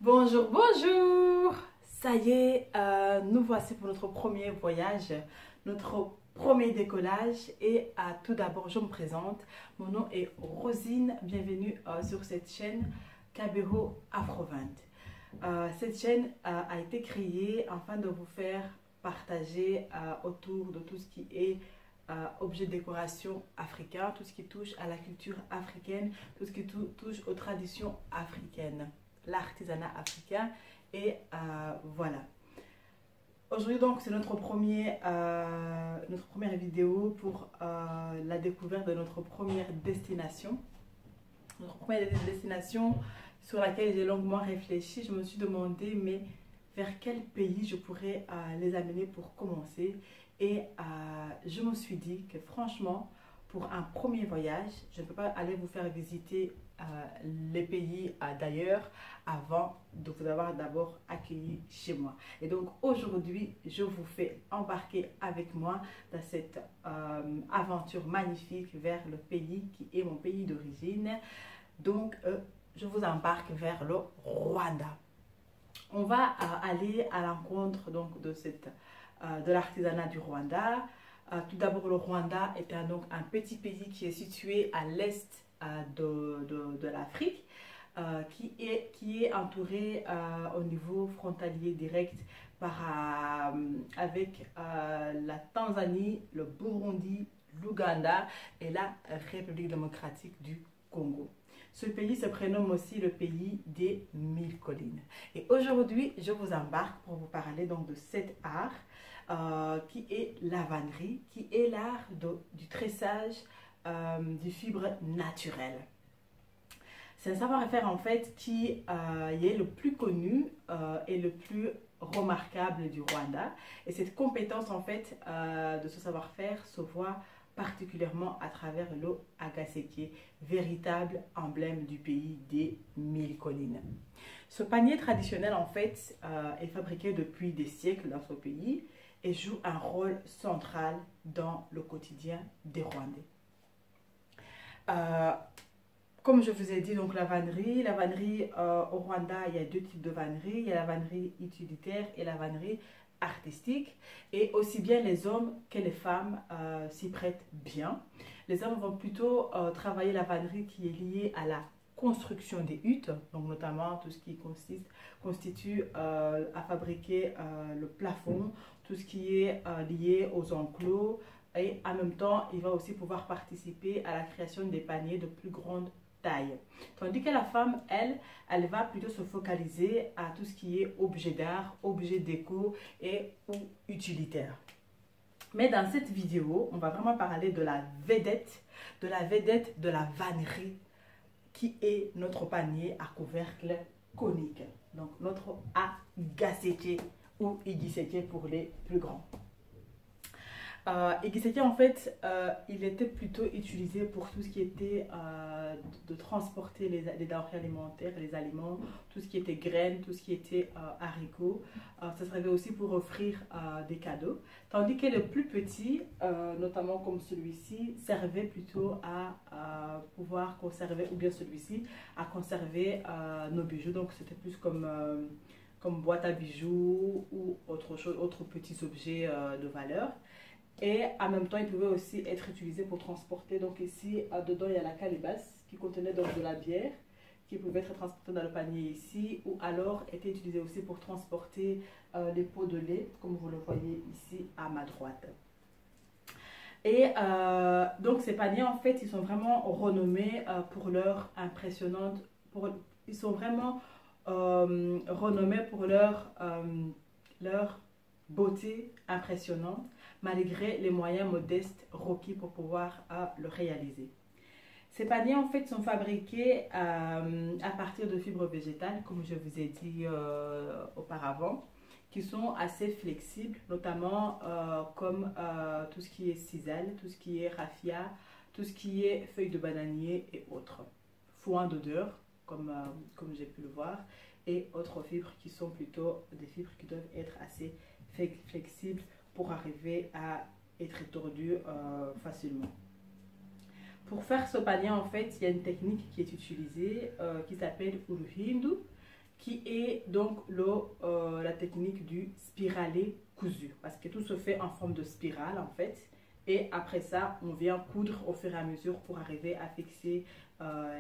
Bonjour, bonjour! Ça y est, nous voici pour notre premier voyage, notre premier décollage. Et tout d'abord, je me présente. Mon nom est Rosine. Bienvenue sur cette chaîne Kabero Afro20. Cette chaîne a été créée afin de vous faire partager autour de tout ce qui est objet de décoration africain, tout ce qui touche à la culture africaine, tout ce qui touche aux traditions africaines, l'artisanat africain. Et voilà. Aujourd'hui donc c'est notre première vidéo pour la découverte de notre première destination. Notre première destination sur laquelle j'ai longuement réfléchi. Je me suis demandé mais vers quel pays je pourrais les amener pour commencer. Et je me suis dit que franchement, pour un premier voyage, je ne peux pas aller vous faire visiter les pays d'ailleurs avant de vous avoir d'abord accueilli chez moi. Et donc aujourd'hui, je vous fais embarquer avec moi dans cette aventure magnifique vers le pays qui est mon pays d'origine. Donc je vous embarque vers le Rwanda. On va aller à l'encontre donc de l'artisanat du Rwanda. Tout d'abord, le Rwanda est donc un petit pays qui est situé à l'est de l'Afrique, qui est entouré au niveau frontalier direct avec la Tanzanie, le Burundi, l'Ouganda et la République démocratique du Congo. Ce pays se prénomme aussi le pays des 1000 collines. Et aujourd'hui, je vous embarque pour vous parler donc de cet art qui est la vannerie, qui est l'art du tressage de fibres naturelles. C'est un savoir-faire en fait qui est le plus connu et le plus remarquable du Rwanda. Et cette compétence en fait de ce savoir-faire se voit particulièrement à travers le agaseke, véritable emblème du pays des 1000 collines. Ce panier traditionnel en fait est fabriqué depuis des siècles dans ce pays et joue un rôle central dans le quotidien des Rwandais. Comme je vous ai dit, donc la vannerie au Rwanda, il y a deux types de vannerie. Il y a la vannerie utilitaire et la vannerie artistique. Et aussi bien les hommes que les femmes s'y prêtent bien. Les hommes vont plutôt travailler la vannerie qui est liée à la construction des huttes, donc notamment tout ce qui constitue à fabriquer le plafond, tout ce qui est lié aux enclos. Et en même temps, il va aussi pouvoir participer à la création des paniers de plus grande taille. Tandis que la femme, elle va plutôt se focaliser à tout ce qui est objet d'art, objet déco et ou utilitaire. Mais dans cette vidéo, on va vraiment parler de la vedette de la vannerie qui est notre panier à couvercle conique. Donc notre agaseke ou igiseke pour les plus grands. Igiseke en fait, il était plutôt utilisé pour tout ce qui était de transporter les denrées alimentaires, les aliments, tout ce qui était graines, tout ce qui était haricots. Ça servait aussi pour offrir des cadeaux. Tandis que le plus petit, notamment comme celui-ci, servait plutôt à pouvoir conserver, ou bien celui-ci, à conserver nos bijoux. Donc c'était plus comme boîte à bijoux ou autres petits objets de valeur. Et en même temps, il pouvait aussi être utilisé pour transporter. Donc ici, dedans, il y a la calebasse qui contenait donc de la bière qui pouvait être transportée dans le panier ici, ou alors était utilisé aussi pour transporter les pots de lait, comme vous le voyez ici à ma droite. Et donc ces paniers, en fait, ils sont vraiment renommés pour leur impressionnante, ils sont vraiment renommés pour leur beauté impressionnante, malgré les moyens modestes requis pour pouvoir le réaliser. Ces paniers en fait sont fabriqués à partir de fibres végétales, comme je vous ai dit auparavant, qui sont assez flexibles, notamment comme tout ce qui est sisal, tout ce qui est raffia, tout ce qui est feuilles de bananier et autres. Foin d'odeur, comme j'ai pu le voir, et autres fibres qui sont plutôt des fibres qui doivent être assez flexibles pour arriver à être tordues facilement. Pour faire ce panier, en fait, il y a une technique qui est utilisée qui s'appelle uruhindu, qui est donc la technique du spiralé cousu, parce que tout se fait en forme de spirale en fait, et après ça on vient coudre au fur et à mesure pour arriver à fixer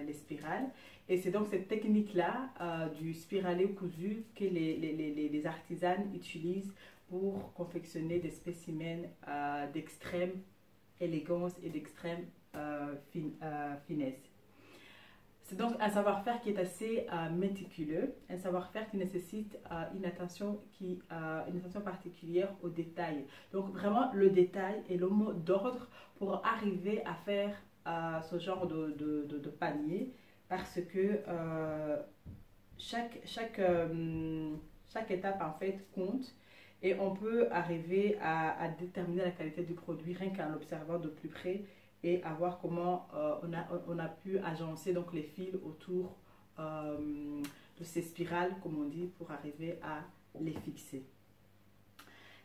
les spirales. Et c'est donc cette technique là du spiralé cousu que les artisanes utilisent pour confectionner des spécimens d'extrême élégance et d'extrême finesse. C'est donc un savoir-faire qui est assez méticuleux, un savoir-faire qui nécessite une attention particulière aux détails. Donc vraiment le détail est le mot d'ordre pour arriver à faire ce genre de panier, parce que chaque étape en fait compte, et on peut arriver à déterminer la qualité du produit rien qu'en l'observant de plus près, et à voir comment on a pu agencer donc les fils autour de ces spirales, comme on dit, pour arriver à les fixer.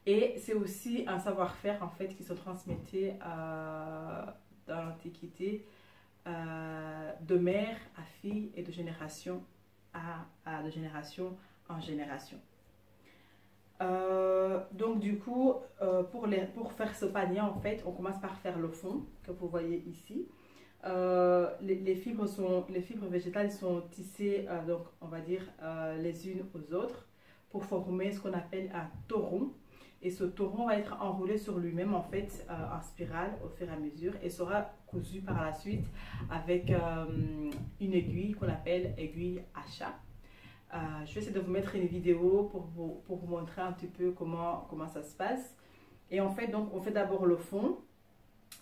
Et c'est aussi un savoir-faire en fait qui se transmettait dans l'Antiquité de mère à fille et de génération de génération en génération. Donc du coup, pour faire ce panier en fait, on commence par faire le fond que vous voyez ici. Les fibres végétales sont tissées donc on va dire les unes aux autres pour former ce qu'on appelle un toron, et ce toron va être enroulé sur lui-même en fait en spirale au fur et à mesure, et sera cousu par la suite avec une aiguille qu'on appelle aiguille à chat. Je vais essayer de vous mettre une vidéo pour vous montrer un petit peu comment ça se passe. Et en fait, donc, on fait d'abord le fond.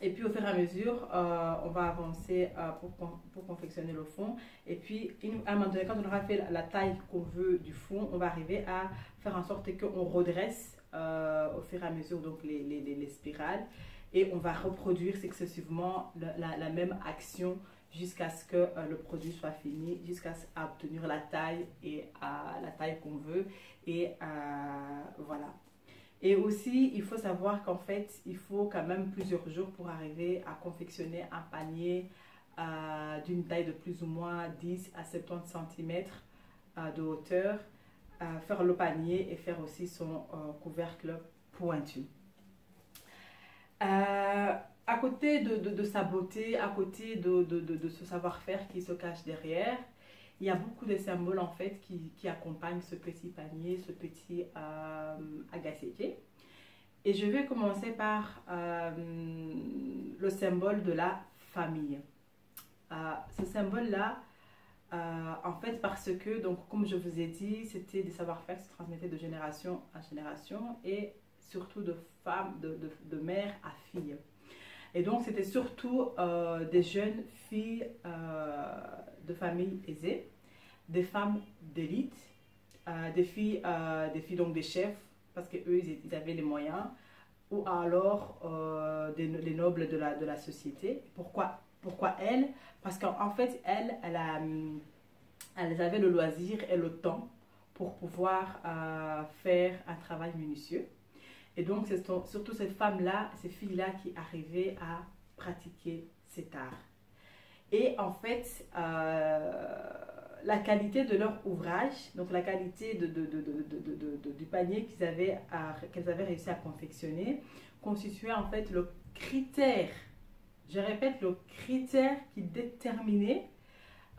Et puis, au fur et à mesure, on va avancer pour confectionner le fond. Et puis, à un moment donné, quand on aura fait la taille qu'on veut du fond, on va arriver à faire en sorte qu'on redresse au fur et à mesure donc, les spirales. Et on va reproduire successivement la même action jusqu'à ce que le produit soit fini, jusqu'à obtenir la taille qu'on veut, et voilà. Et aussi, il faut savoir qu'en fait, il faut quand même plusieurs jours pour arriver à confectionner un panier d'une taille de plus ou moins 10 à 70 cm de hauteur, faire le panier et faire aussi son couvercle pointu. À côté de sa beauté, à côté de ce savoir-faire qui se cache derrière, il y a beaucoup de symboles en fait qui accompagnent ce petit panier, ce petit agassier. Et je vais commencer par le symbole de la famille. Ce symbole-là, en fait, parce que, donc, comme je vous ai dit, c'était des savoir-faire qui se transmettaient de génération en génération, et surtout de mère à fille. Et donc, c'était surtout des jeunes filles de familles aisées, des femmes d'élite, des filles donc des chefs, parce qu'eux, ils avaient les moyens, ou alors les nobles de la société. Pourquoi elles? Parce qu'en fait, elles avaient le loisir et le temps pour pouvoir faire un travail minutieux. Et donc, c'est surtout ces femmes-là, ces filles-là qui arrivaient à pratiquer cet art. Et en fait, la qualité de leur ouvrage, donc la qualité du panier qu'elles avaient réussi à confectionner, constituait en fait le critère, je répète, le critère qui déterminait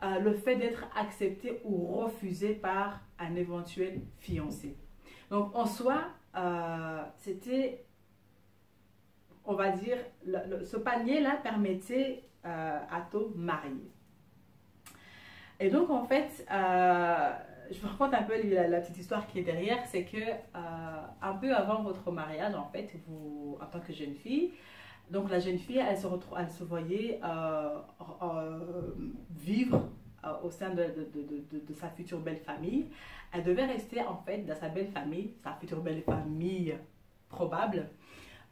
le fait d'être accepté ou refusé par un éventuel fiancé. Donc, en soi, c'était, on va dire, ce panier-là permettait à te marier. Et donc, en fait, je vous raconte un peu la petite histoire qui est derrière. C'est que, un peu avant votre mariage, en fait, vous, en tant que jeune fille, donc la jeune fille, elle se voyait vivre au sein de sa future belle famille. Elle devait rester en fait dans sa belle famille, sa future belle famille probable,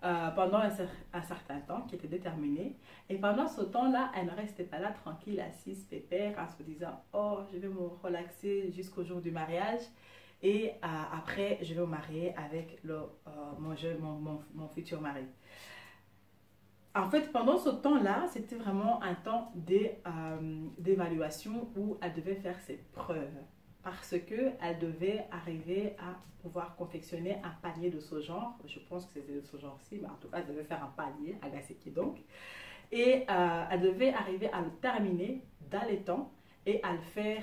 pendant un certain temps qui était déterminé. Et pendant ce temps-là, elle ne restait pas là tranquille, assise, pépère, en se disant « Oh, je vais me relaxer jusqu'au jour du mariage et après, je vais me marier avec mon futur mari. » En fait, pendant ce temps-là, c'était vraiment un temps d'évaluation où elle devait faire ses preuves. parce qu'elle devait arriver à pouvoir confectionner un panier de ce genre. Je pense que c'était de ce genre-ci, mais en tout cas, elle devait faire un panier, agaseki donc. Et elle devait arriver à le terminer dans les temps et à le faire,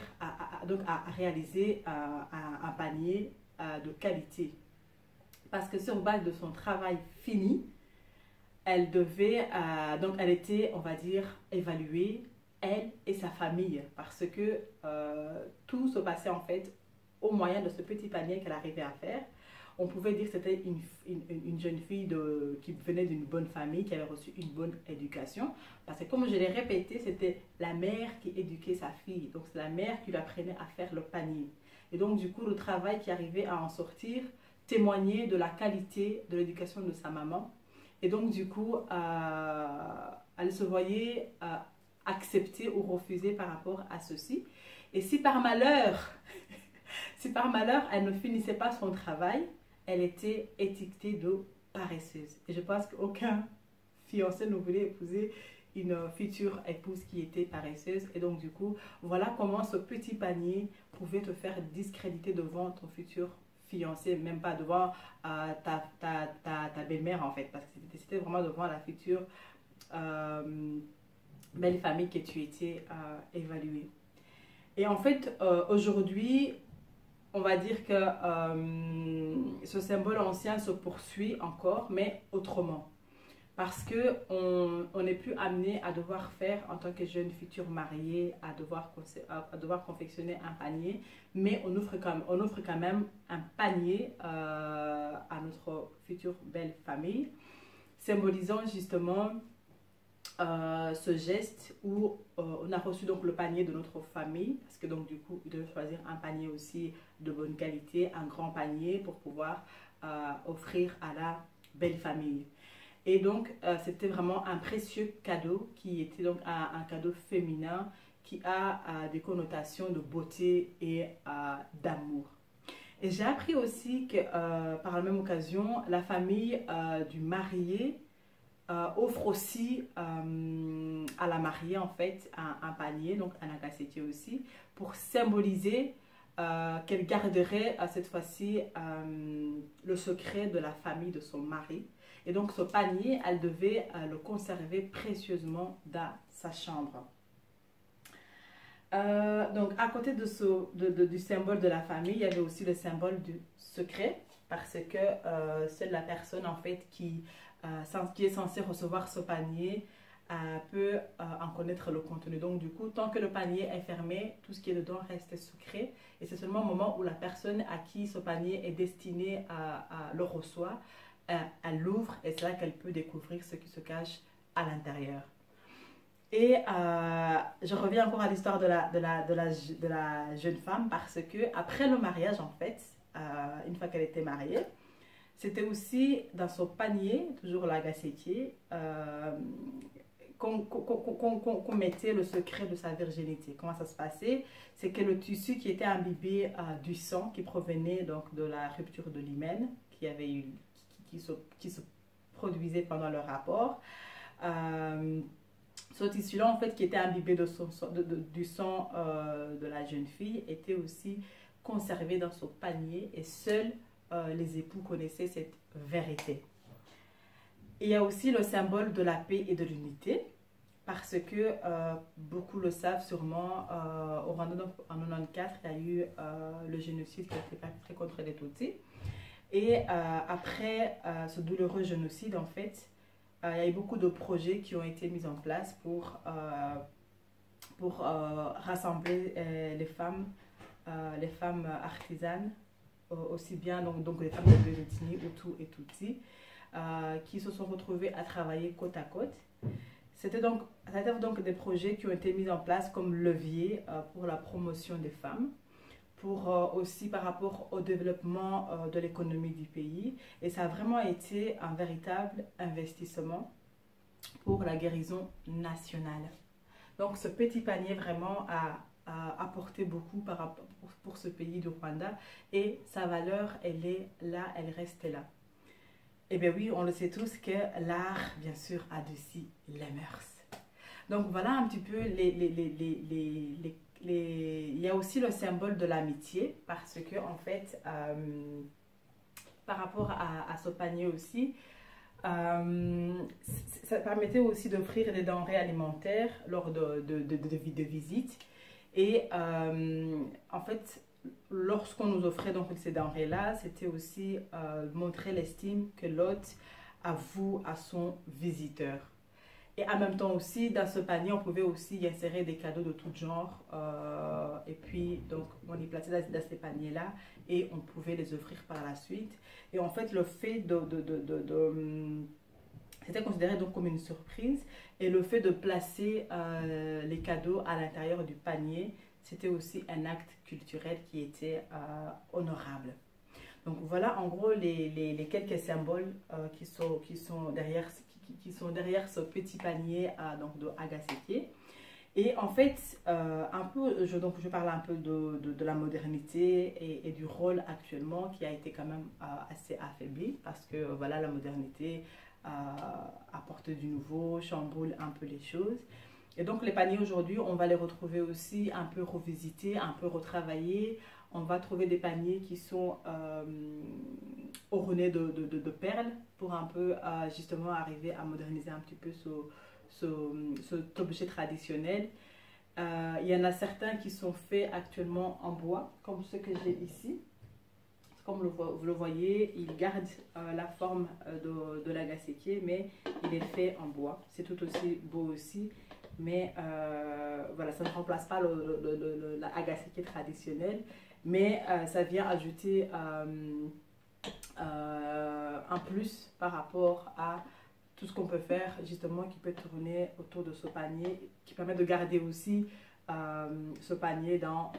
donc à réaliser un panier de qualité. Parce que sur base de son travail fini, elle devait, donc elle était, on va dire, évaluée, elle et sa famille, parce que tout se passait en fait au moyen de ce petit panier qu'elle arrivait à faire. On pouvait dire que c'était une jeune fille qui venait d'une bonne famille, qui avait reçu une bonne éducation. Parce que comme je l'ai répété, c'était la mère qui éduquait sa fille. Donc c'est la mère qui lui apprenait à faire le panier. Et donc du coup, le travail qui arrivait à en sortir témoignait de la qualité de l'éducation de sa maman. Et donc du coup, elle se voyait acceptée ou refusée par rapport à ceci. Et si par malheur, si par malheur, elle ne finissait pas son travail, elle était étiquetée de paresseuse. Et je pense qu'aucun fiancé ne voulait épouser une future épouse qui était paresseuse. Et donc, du coup, voilà comment ce petit panier pouvait te faire discréditer devant ton futur fiancé, même pas devant ta belle-mère, en fait, parce que c'était vraiment devant la future belle famille que tu étais évaluée. Et en fait, aujourd'hui, on va dire que ce symbole ancien se poursuit encore, mais autrement. Parce qu'on n'est plus amené à devoir faire, en tant que jeune future mariée, à devoir confectionner un panier, mais on offre quand même un panier à notre future belle famille, symbolisant justement ce geste où on a reçu donc le panier de notre famille, parce que donc du coup il devait choisir un panier aussi de bonne qualité, un grand panier pour pouvoir offrir à la belle famille. Et donc c'était vraiment un précieux cadeau qui était donc un cadeau féminin qui a des connotations de beauté et d'amour. Et j'ai appris aussi que par la même occasion, la famille du marié offre aussi à la mariée en fait un panier, donc un agacetti aussi, pour symboliser qu'elle garderait cette fois-ci le secret de la famille de son mari. Et donc ce panier, elle devait le conserver précieusement dans sa chambre. Donc à côté du symbole de la famille, il y avait aussi le symbole du secret, parce que seule la personne en fait qui est censée recevoir ce panier peut en connaître le contenu. Donc du coup, tant que le panier est fermé, tout ce qui est dedans reste secret. Et c'est seulement au moment où la personne à qui ce panier est destiné le reçoit, elle l'ouvre et c'est là qu'elle peut découvrir ce qui se cache à l'intérieur. Et je reviens encore à l'histoire de la jeune femme, parce que après le mariage, en fait, une fois qu'elle était mariée, c'était aussi dans son panier, toujours l'agacetier, qu'on mettait le secret de sa virginité. Comment ça se passait? C'est que le tissu qui était imbibé du sang qui provenait donc de la rupture de l'hymen qui se produisait pendant le rapport. Ce tissu-là, en fait, qui était imbibé du sang de la jeune fille, était aussi conservé dans son panier et seuls les époux connaissaient cette vérité. Il y a aussi le symbole de la paix et de l'unité, parce que beaucoup le savent sûrement, au Rwanda en 1994, il y a eu le génocide qui a été perpétré contre les Tutsis. Et après ce douloureux génocide, en fait, il y a eu beaucoup de projets qui ont été mis en place pour rassembler les femmes artisanes, aussi bien donc les femmes de Benetini, Hutu et Tutsi, qui se sont retrouvées à travailler côte à côte. C'était donc des projets qui ont été mis en place comme levier pour la promotion des femmes, pour aussi par rapport au développement de l'économie du pays. Et ça a vraiment été un véritable investissement pour la guérison nationale. Donc ce petit panier vraiment a apporté beaucoup pour ce pays du Rwanda, et sa valeur, elle est là, elle reste là. Et bien oui, on le sait tous que l'art, bien sûr, adoucit les mœurs. Donc voilà un petit peu il y a aussi le symbole de l'amitié parce que en fait, par rapport à ce panier aussi, ça permettait aussi d'offrir des denrées alimentaires lors de visites. Et en fait, lorsqu'on nous offrait donc ces denrées-là, c'était aussi montrer l'estime que l'hôte avoue à son visiteur. Et en même temps aussi, dans ce panier, on pouvait aussi y insérer des cadeaux de tout genre. Et puis, donc, on y plaçait dans ces paniers-là et on pouvait les offrir par la suite. Et en fait, le fait c'était considéré donc comme une surprise. Et le fait de placer les cadeaux à l'intérieur du panier, c'était aussi un acte culturel qui était honorable. Donc voilà en gros les quelques symboles qui sont derrière ce petit panier donc de Agaseke. Et en fait, donc je parle un peu de la modernité et du rôle actuellement qui a été quand même assez affaibli parce que voilà, la modernité apporte du nouveau, chamboule un peu les choses. Et donc les paniers aujourd'hui, on va les retrouver aussi un peu revisités, un peu retravaillés. On va trouver des paniers qui sont ornés de perles pour un peu justement arriver à moderniser un petit peu cet objet traditionnel. Il y en a certains qui sont faits actuellement en bois, comme ceux que j'ai ici. Comme vous le voyez, il garde la forme de l'Agaseke, mais il est fait en bois. C'est tout aussi beau aussi. Mais voilà, ça ne remplace pas l'Agaseke traditionnel, mais ça vient ajouter un plus par rapport à tout ce qu'on peut faire justement qui peut tourner autour de ce panier, qui permet de garder aussi ce panier dans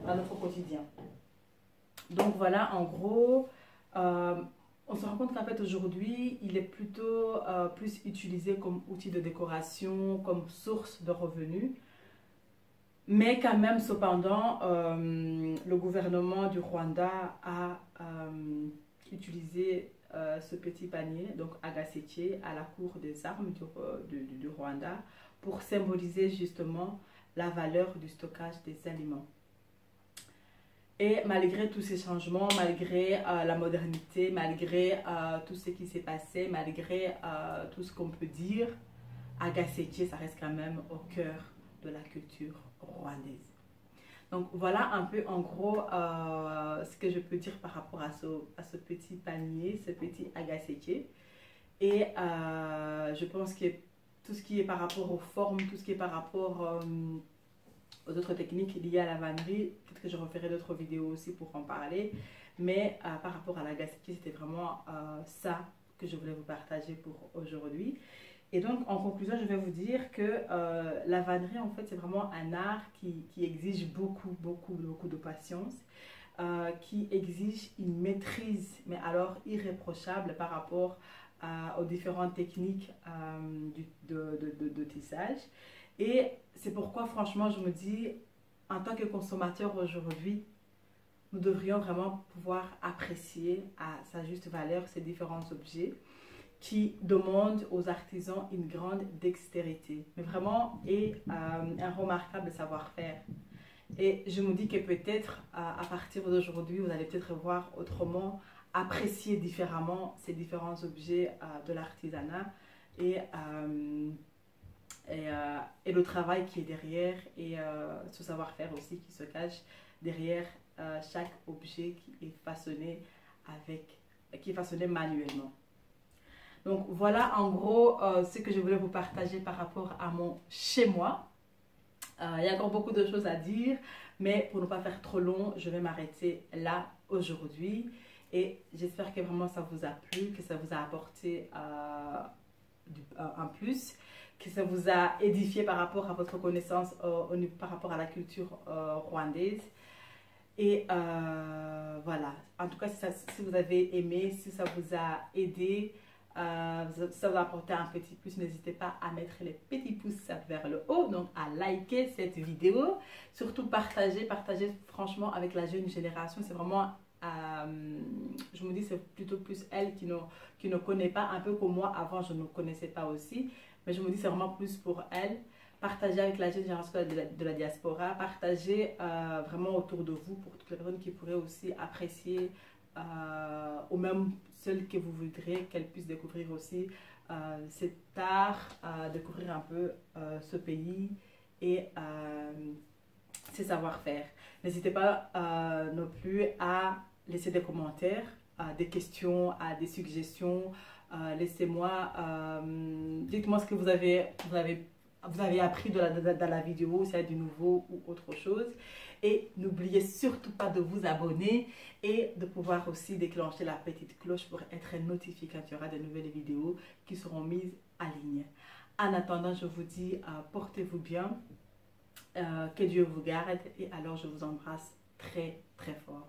notre quotidien. Donc voilà, en gros, on se rend compte qu'en fait aujourd'hui, il est plutôt plus utilisé comme outil de décoration, comme source de revenus. Mais quand même, cependant, le gouvernement du Rwanda a utilisé ce petit panier, donc Agaseke, à la cour des armes du Rwanda, pour symboliser justement la valeur du stockage des aliments. Et malgré tous ces changements, malgré la modernité, malgré tout ce qui s'est passé, malgré tout ce qu'on peut dire, Agaseke, ça reste quand même au cœur de la culture rwandaise. Donc voilà un peu en gros ce que je peux dire par rapport à ce petit panier, ce petit Agaseke. Et je pense que tout ce qui est par rapport aux formes, tout ce qui est par rapport aux autres techniques liées à la vannerie, peut-être que je referai d'autres vidéos aussi pour en parler. Mais par rapport à l'Agaseke, c'était vraiment ça que je voulais vous partager pour aujourd'hui. Et donc, en conclusion, je vais vous dire que la vannerie, en fait, c'est vraiment un art qui exige beaucoup de patience, qui exige une maîtrise, mais alors irréprochable par rapport aux différentes techniques de tissage. Et c'est pourquoi, franchement, je me dis, en tant que consommateur aujourd'hui, nous devrions vraiment pouvoir apprécier à sa juste valeur ces différents objets qui demandent aux artisans une grande dextérité, mais vraiment et un remarquable savoir-faire. Et je me dis que peut-être à partir d'aujourd'hui, vous allez peut-être voir autrement, apprécier différemment ces différents objets de l'artisanat et le travail qui est derrière et ce savoir-faire aussi qui se cache derrière chaque objet qui est façonné manuellement. Donc voilà en gros ce que je voulais vous partager par rapport à mon chez moi. Il y a encore beaucoup de choses à dire, mais pour ne pas faire trop long, je vais m'arrêter là aujourd'hui. Et j'espère que vraiment ça vous a plu, que ça vous a apporté un plus, que ça vous a édifié par rapport à votre connaissance, par rapport à la culture rwandaise. Et voilà, en tout cas si vous avez aimé, si ça vous a aidé, ça vous a apporté un petit plus, n'hésitez pas à mettre les petits pouces vers le haut, donc à liker cette vidéo, surtout partager franchement avec la jeune génération. C'est vraiment je me dis c'est plutôt plus elle qui ne connaît pas, un peu comme moi avant je ne connaissais pas aussi, mais je me dis c'est vraiment plus pour elle partagez avec la jeune génération de la diaspora, partagez vraiment autour de vous pour toutes les personnes qui pourraient aussi apprécier, ou même celles que vous voudrez qu'elles puissent découvrir aussi cet art, découvrir un peu ce pays et ses savoir-faire. N'hésitez pas non plus à laisser des commentaires, des questions, des suggestions. Laissez-moi, dites-moi ce que vous avez appris dans la vidéo, s'il y a du nouveau ou autre chose. Et n'oubliez surtout pas de vous abonner et de pouvoir aussi déclencher la petite cloche pour être notifié quand il y aura de nouvelles vidéos qui seront mises en ligne. En attendant, je vous dis, portez-vous bien, que Dieu vous garde et alors je vous embrasse très très fort.